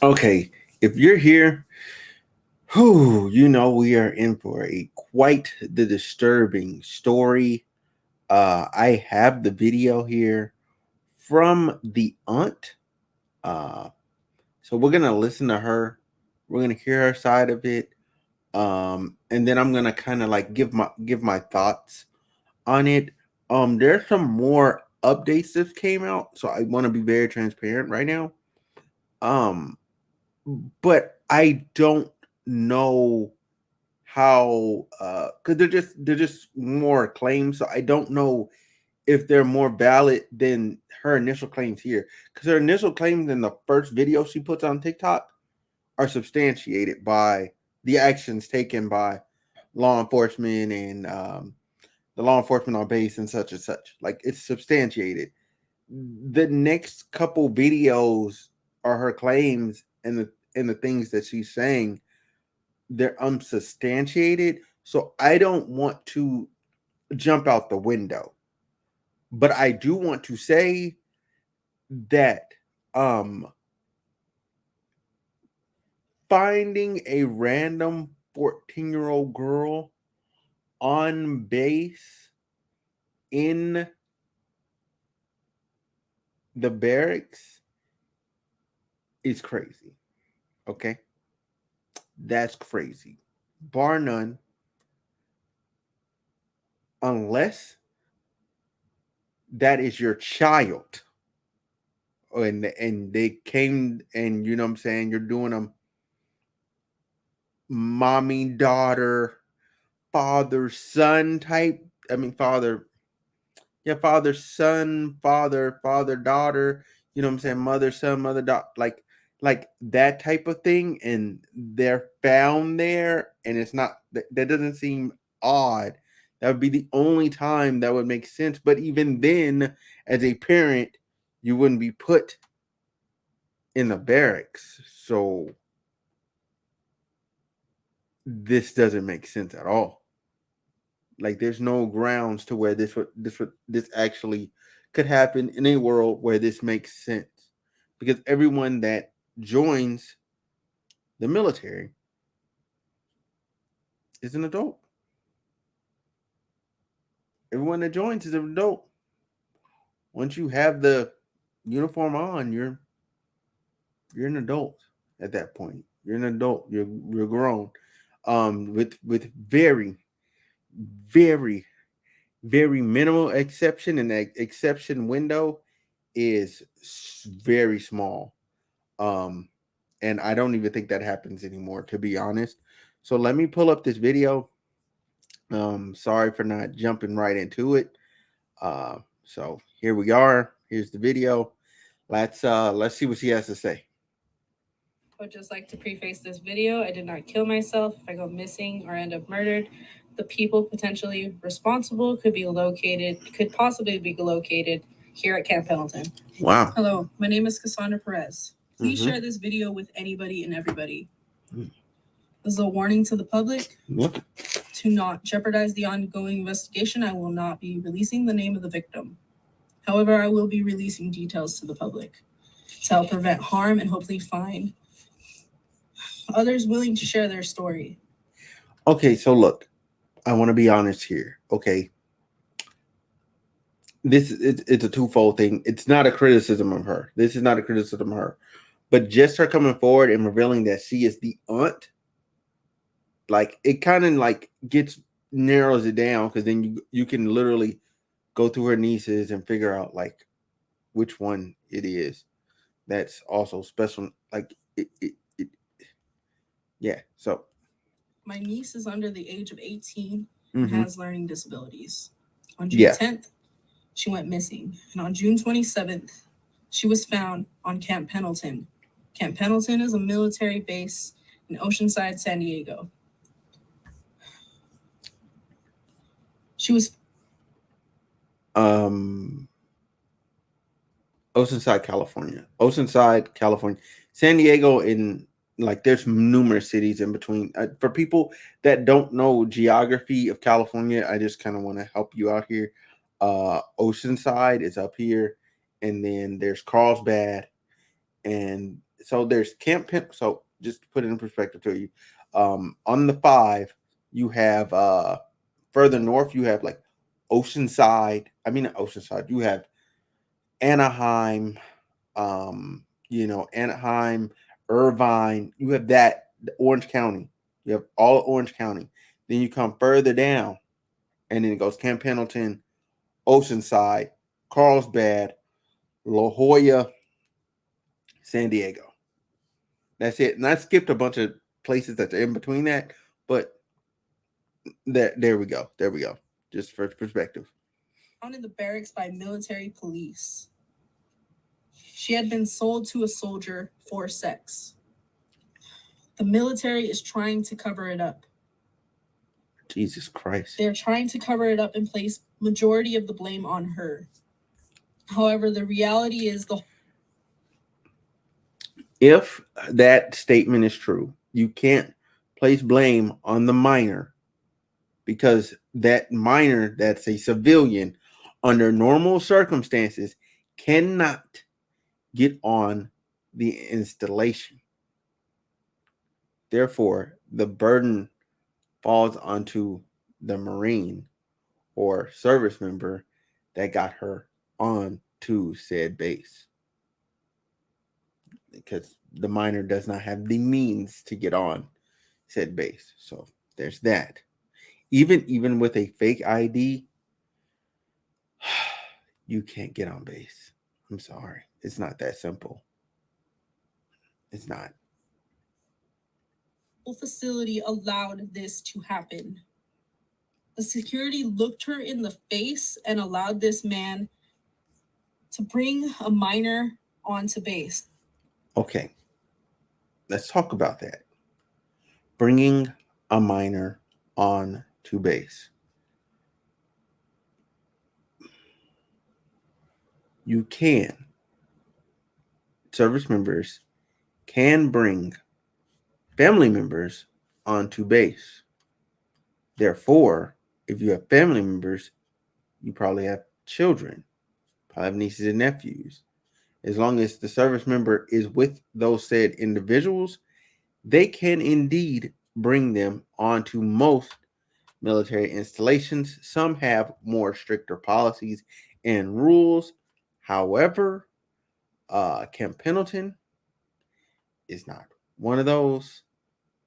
Okay, if you're here, whew, you know we are in for a quite the disturbing story. I have the video here from the aunt. Uh, so we're gonna listen to her. We're gonna hear her side of it. And then I'm gonna kind of like give my thoughts on it. There's some more updates that came out, so I want to be very transparent right now. Um, but I don't know how because they're just more claims, so I don't know if they're more valid than her initial claims here, because her initial claims in the first video she puts on TikTok are substantiated by the actions taken by law enforcement and the law enforcement on base and such. Like, it's substantiated. The next couple videos are her claims, and the things that she's saying, they're unsubstantiated. So I don't want to jump out the window, but I do want to say that um finding a random 14-year-old girl on base in the barracks is crazy. Okay? That's crazy. Bar none, unless that is your child. And they came, and you know what I'm saying, you're doing them mommy daughter, father son type. I mean, father son, father daughter. You know what I'm saying, mother son, mother daughter, like that type of thing. And they're found there, and it's not that doesn't seem odd. That would be the only time that would make sense. But even then, as a parent, you wouldn't be put in the barracks. So this doesn't make sense at all. Like, there's no grounds to where this actually could happen in a world where this makes sense, because everyone that joins the military is an adult. Everyone that joins is an adult. Once you have the uniform on, you're an adult at that point. You're an adult. You're grown. With very very minimal exception, and that exception window is very small. Um, and I don't even think that happens anymore, to be honest. So let me pull up this video. Sorry for not jumping right into it. So here we are. Here's the video. Let's see what she has to say. I would just like to preface this video. I did not kill myself. If I go missing or end up murdered, the people potentially responsible could possibly be located here at Camp Pendleton. Wow. Hello, my name is Cassandra Perez. Please Mm-hmm. share this video with anybody and everybody. This is a warning to the public Yep. to not jeopardize the ongoing investigation. I will not be releasing the name of the victim. However, I will be releasing details to the public to help prevent harm and hopefully find others willing to share their story. Okay, so look, I want to be honest here. Okay, it's a twofold thing. It's not a criticism of her. This is not a criticism of her, but just her coming forward and revealing that she is the aunt, like, it kind of like gets narrows it down, because then you can literally go through her nieces and figure out like which one it is that's also special. Like, it yeah. So My niece is under the age of 18 and mm-hmm. has learning disabilities. On June Yeah. 10th, she went missing, and on June 27th, she was found on Camp Pendleton. Camp Pendleton is a military base in Oceanside, San Diego. She was um Oceanside, California, San Diego, and like there's numerous cities in between. For people that don't know geography of California, I just kind of want to help you out here. Oceanside is up here, and then there's Carlsbad, and So there's So just to put it in perspective to you, on the 5, you have further north, you have like Oceanside. I mean, not Oceanside. You have Anaheim, Anaheim, Irvine. You have that Orange County. You have all of Orange County. Then you come further down, and then it goes Camp Pendleton, Oceanside, Carlsbad, La Jolla, San Diego. That's it. And I skipped a bunch of places that are in between that, but there we go. There we go. Just for perspective. Found in the barracks by military police. She had been sold to a soldier for sex. The military is trying to cover it up. Jesus Christ. They're trying to cover it up and place majority of the blame on her. However, the reality is if that statement is true, you can't place blame on the minor, because that minor, that's a civilian, under normal circumstances, cannot get on the installation. Therefore, the burden falls onto the Marine or service member that got her on to said base, because the minor does not have the means to get on said base. So there's that. Even with a fake ID, you can't get on base. I'm sorry. It's not that simple. It's not. The facility allowed this to happen. The security looked her in the face and allowed this man to bring a minor onto base. Okay. Let's talk about that. Bringing a minor on to base. You can. Service members can bring family members onto base. Therefore, if you have family members, you probably have children, probably have nieces and nephews. As long as the service member is with those said individuals, they can indeed bring them onto most military installations. Some have more stricter policies and rules. However, Camp Pendleton is not one of those.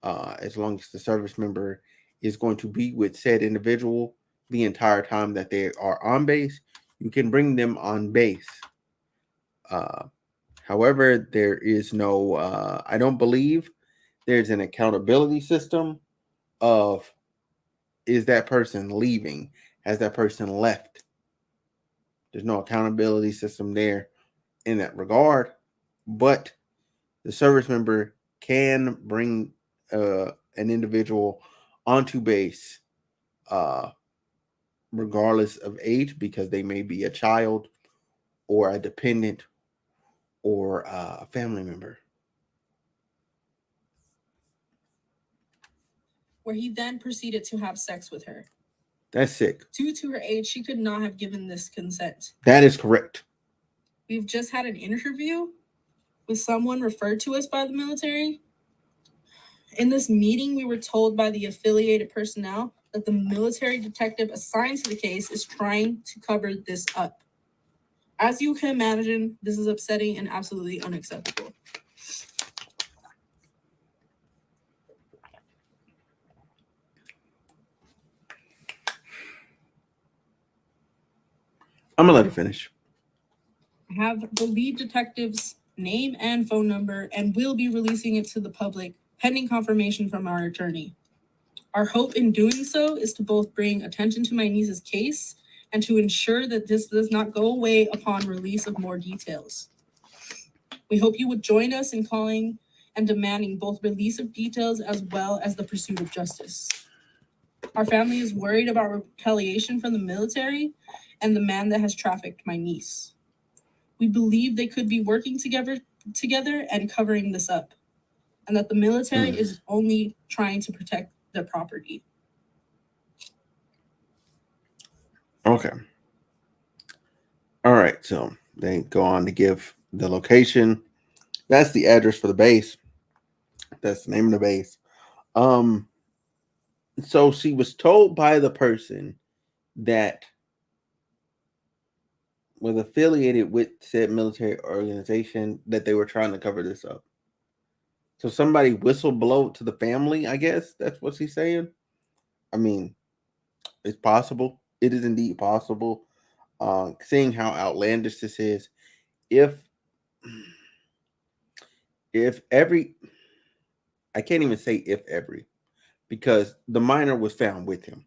As long as the service member is going to be with said individual the entire time that they are on base, you can bring them on base. However, there is no, I don't believe there's an accountability system of, is that person leaving? Has that person left? There's no accountability system there in that regard, but the service member can bring an individual onto base, regardless of age, because they may be a child or a dependent or a family member. Where he then proceeded to have sex with her. That's sick. Due to her age, she could not have given this consent. That is correct. We've just had an interview with someone referred to us by the military. In this meeting, we were told by the affiliated personnel that the military detective assigned to the case is trying to cover this up. As you can imagine, this is upsetting and absolutely unacceptable. I'm gonna let her finish. I have the lead detective's name and phone number and will be releasing it to the public pending confirmation from our attorney. Our hope in doing so is to both bring attention to my niece's case and to ensure that this does not go away upon release of more details. We hope you would join us in calling and demanding both release of details as well as the pursuit of justice. Our family is worried about retaliation from the military and the man that has trafficked my niece. We believe they could be working together and covering this up, and that the military is only trying to protect their property. Okay. All right. So they go on to give the location That's the address for the base. That's the name of the base. Um, so she was told by the person that was affiliated with said military organization that they were trying to cover this up. So somebody whistleblowed to the family, I guess that's what she's saying. I mean, it's possible. It is indeed possible. Seeing how outlandish this is, if if every I can't even say if every because the minor was found with him.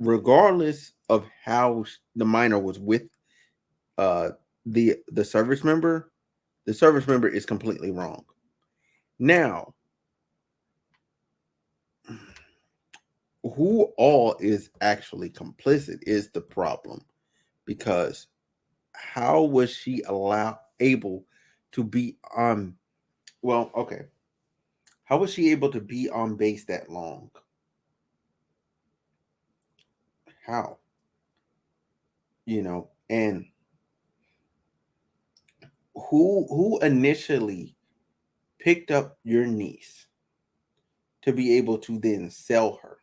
Regardless of how the minor was with uh the the service member is completely wrong. Now, who all is actually complicit is the problem because how was she able to be on well, okay. How was she able to be on base that long? How? And who initially picked up your niece to be able to then sell her?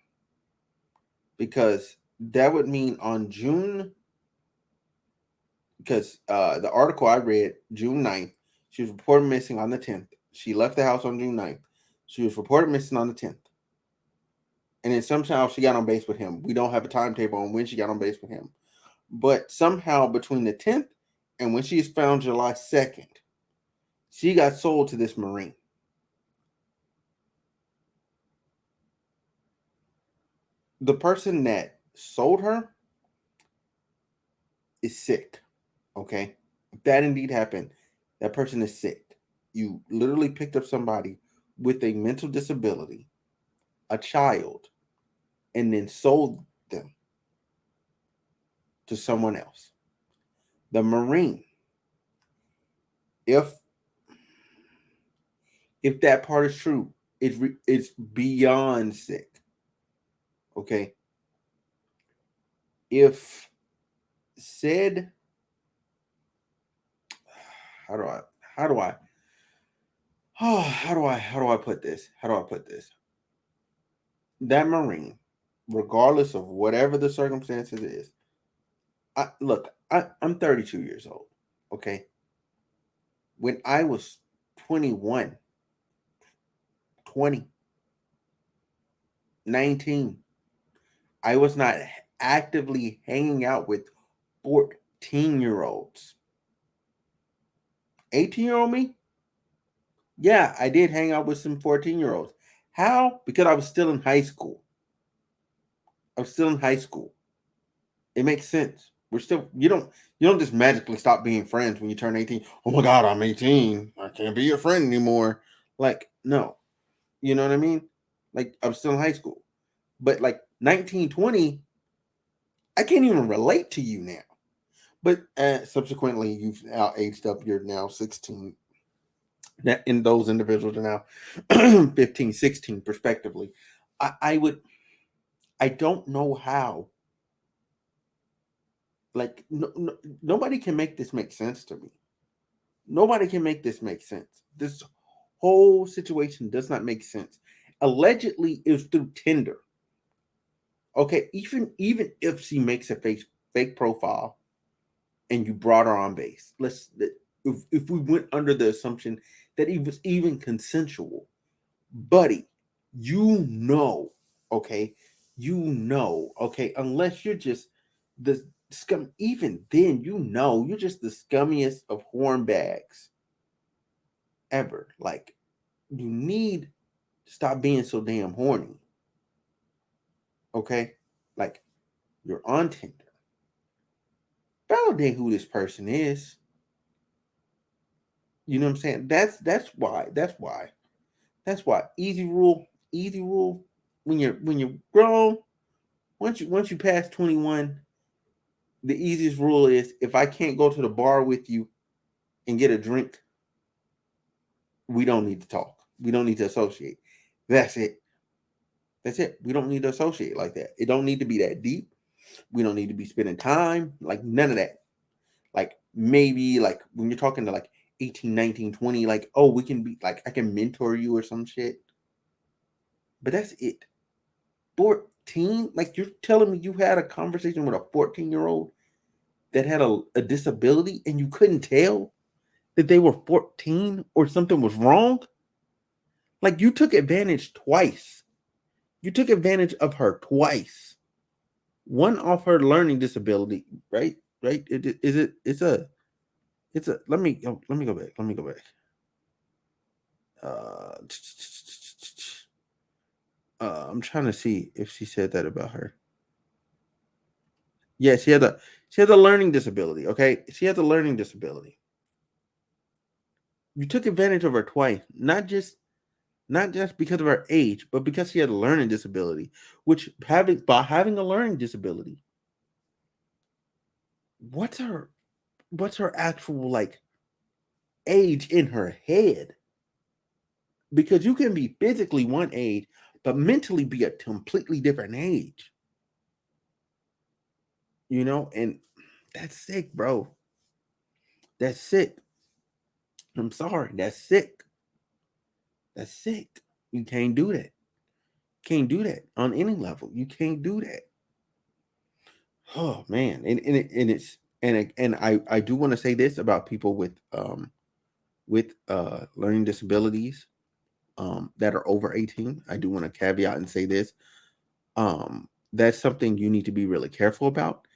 Because that would mean on June, because the article I read, June 9th, she was reported missing on the 10th. She left the house on June 9th. She was reported missing on the 10th. And then somehow she got on base with him. We don't have a timetable on when she got on base with him. But somehow between the 10th and when she is found July 2nd, she got sold to this Marine. The person that sold her is sick. Okay? If that indeed happened, that person is sick. You literally picked up somebody with a mental disability, a child, and then sold them to someone else. The Marine, if that part is true, it's beyond sick. Okay? If said how do I how do I oh how do I put this? How do I put this? That Marine, regardless of whatever the circumstances is, I'm 32 years old. Okay. When I was 21, 20, 19, I was not actively hanging out with 14-year-olds. 18-year-old me? Yeah, I did hang out with some 14-year-olds. How? Because I was still in high school. I was still in high school. It makes sense. We're still you don't just magically stop being friends when you turn 18. Oh my god, I'm 18. I can't be your friend anymore. Like, no. You know what I mean? Like I'm still in high school. But like 19, 20, I can't even relate to you now. But subsequently you've now aged up. You're now 16. That in those individuals are now 15, 16, respectively. I would I don't know how. Like nobody can make this make sense to me. Nobody can make this make sense. This whole situation does not make sense. Allegedly, it's through Tinder. Okay, even if she makes a fake profile and you brought her on base, if we went under the assumption that it was even consensual, buddy, you know, okay, okay, unless you're just the scum. Even then, you're just the scummiest of hornbags ever. Like, you need to stop being so damn horny. Okay? Like, you're on Tinder. Validate who this person is. You know what I'm saying? That's why. That's why. That's why. Easy rule. Easy rule. When you're grown, once you pass 21, the easiest rule is if I can't go to the bar with you and get a drink, we don't need to talk. We don't need to associate. That's it. That's it. We don't need to associate like that. It don't need to be that deep. We don't need to be spending time. Like none of that. Like maybe like when you're talking to like 18, 19, 20. Like, oh, we can be like, I can mentor you or some shit. But that's it. 14? Like, you're telling me you had a conversation with a 14-year-old that had a disability and you couldn't tell that they were 14 or something was wrong? Like, you took advantage twice. You took advantage of her twice. One off her learning disability, right? Right? It's a let me go back. Let me go back. Uh, I'm trying to see if she said that about her. Yeah, she had a learning disability. Okay, she has a learning disability. You took advantage of her twice, not just because of her age, but because she had a learning disability. Which having a learning disability, what's her what's her actual like age in her head? Because you can be physically one age, but mentally be a completely different age. And that's sick, bro. That's sick. I'm sorry. That's sick. That's sick. You can't do that. Can't do that on any level. You can't do that. Oh man, and I do want to say this about people with learning disabilities that are over 18. I do want to caveat and say this. That's something you need to be really careful about.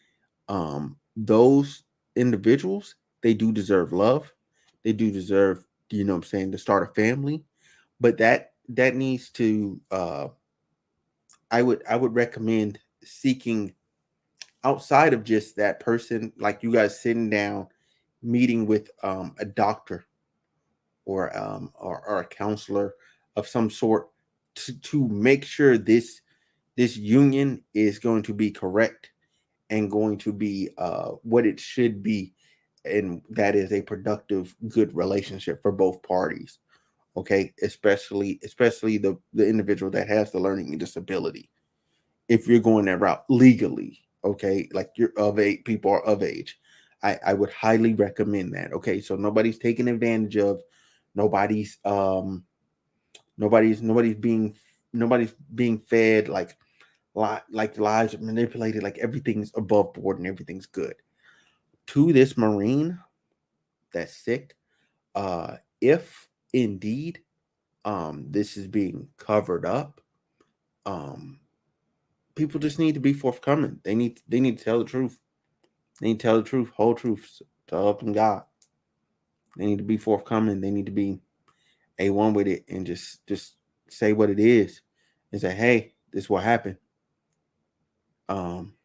Those individuals, they do deserve love. They do deserve, what I'm saying, to start a family. But that needs to I would recommend seeking outside of just that person, like you guys sitting down, meeting with a doctor or a counselor of some sort to make sure this union is going to be correct and going to be what it should be, and that is a productive, good relationship for both parties. Okay, especially the individual that has the learning disability. If you're going that route legally, okay, like you're of age, people are of age. I would highly recommend that. Okay, so nobody's taking advantage of, nobody's nobody's being fed like lives are manipulated, like everything's above board and everything's good. To this Marine that's sick, if indeed this is being covered up, um people just need to be forthcoming. They need to tell the truth. They need to tell the truth, whole truth, to up and God. They need to be forthcoming. They need to be A1 with it and just say what it is and say, hey, this is what happened. Um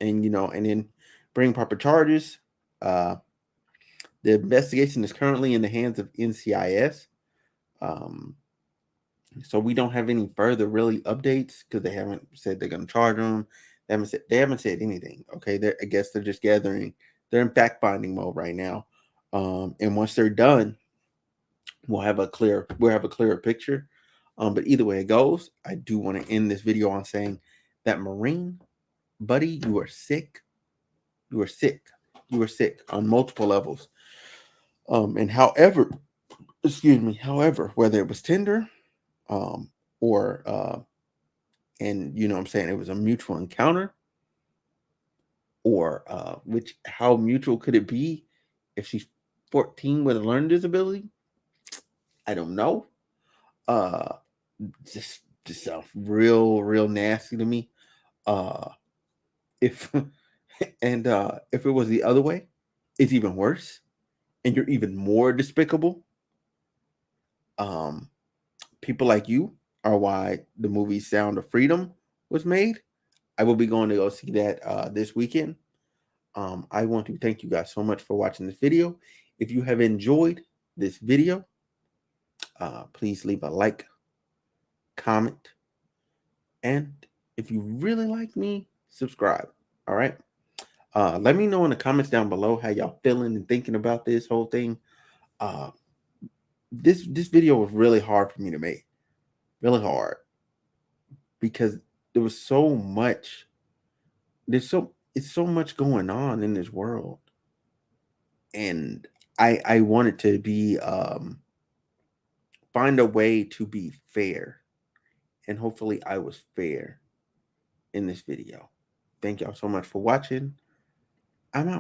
and then bring proper charges. Uh the investigation is currently in the hands of NCIS. Um so we don't have any further really updates because they haven't said they're going to charge them. They haven't said anything. Okay, I guess they're just gathering. They're in fact finding mode right now. And once they're done, we'll have a clearer picture. But either way it goes, I do want to end this video on saying that Marine buddy, you are sick. You are sick. You are sick on multiple levels. And however, whether it was Tinder, um, or and what I'm saying, it was a mutual encounter, or which how mutual could it be if she's 14 with a learning disability? I don't know. Uh, just sounds real nasty to me. Uh, if and if it was the other way, it's even worse, and you're even more despicable. Um, People like you are why the movie Sound of Freedom was made. I will be going to go see that this weekend. I want to thank you guys so much for watching this video. If you have enjoyed this video, please leave a like, comment, and if you really like me, subscribe. All right. Let me know in the comments down below how y'all feeling and thinking about this whole thing. Uh, this video was really hard for me to make, really hard, because there was so much. It's so much going on in this world, and I wanted to be find a way to be fair, and hopefully I was fair in this video. Thank y'all so much for watching. I'm out.